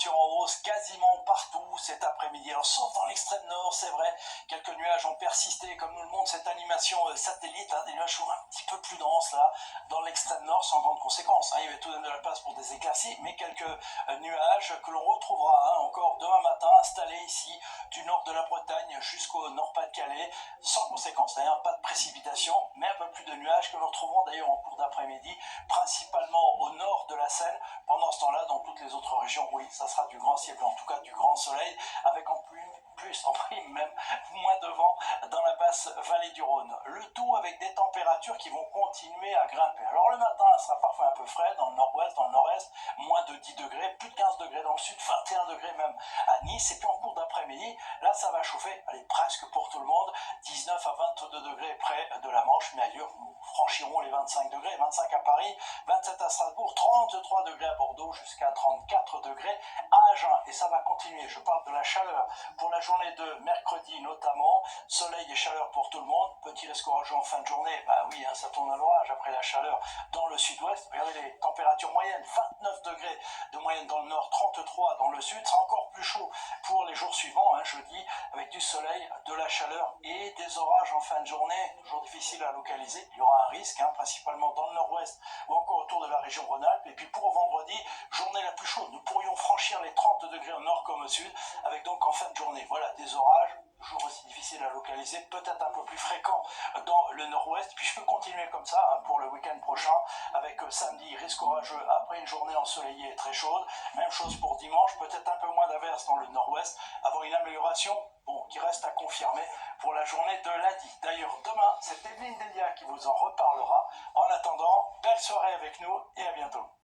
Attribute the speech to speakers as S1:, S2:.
S1: températures en hausse quasiment partout cet après-midi. Alors sauf dans l'extrême nord, c'est vrai, quelques nuages ont persisté, comme nous le montre cette animation satellite, des nuages sont un petit peu plus denses là, dans l'extrême nord, sans grande conséquence. Il y avait tout de même de la place pour des éclaircies, mais quelques nuages que l'on retrouvera encore demain matin, installés ici du nord de la Bretagne jusqu'au nord-Pas-de-Calais, sans conséquence. D'ailleurs, pas de précipitation, mais un peu plus de nuages que nous retrouverons d'ailleurs en cours d'après-midi, principalement au nord de la Seine. Pendant ce temps-là, dans toutes les autres régions, oui, ça sera du grand ciel blanc, en tout cas du grand soleil, avec en plus en prime même moins de vent dans la basse vallée du Rhône. Le tout avec des températures qui vont continuer à grimper. Alors le matin, ça sera parfois un peu frais dans le nord-ouest, dans le nord-est, moins de 10 degrés, plus de 15 degrés dans le sud, 21 degrés même à Nice. Et puis en cours d'après-midi, là ça va chauffer, allez, presque pour tout le monde, 19 à 22 degrés près de la Manche, mais ailleurs nous franchirons les 25 degrés, 25 à Paris, 27 à Strasbourg, 33 degrés à Bordeaux, jusqu'à 34 degrés à Agen. Et ça va continuer, je parle de la chaleur pour la journée de mercredi notamment, soleil et chaleur pour tout le monde, petit risque orageux en fin de journée, bah oui, ça tourne à l'orage après la chaleur dans le sud-ouest. Regardez les températures moyennes, 29 degrés de moyenne dans le nord, 33 dans le sud, c'est encore plus chaud pour les jours suivants, jeudi, avec du soleil, de la chaleur et des orages en fin de journée, toujours difficile à localiser, il y aura un risque, principalement dans le nord-ouest ou encore autour de la région Rhône-Alpes. Et puis pour vendredi, journée la plus chaude, nous pourrions franchir les 30 degrés au nord comme au sud, avec donc en fin de journée, voilà, des orages, toujours aussi difficile à localiser, peut-être un peu plus fréquent dans le nord-ouest. Puis je peux continuer comme ça pour le week-end prochain, avec samedi risque orageux après une journée ensoleillée et très chaude. Même chose pour dimanche, peut-être un peu moins d'averses dans le nord-ouest, avant une amélioration qui reste à confirmer pour la journée de lundi. D'ailleurs, demain, c'est Evelyne Delia qui vous en reparlera. En attendant, belle soirée avec nous et à bientôt.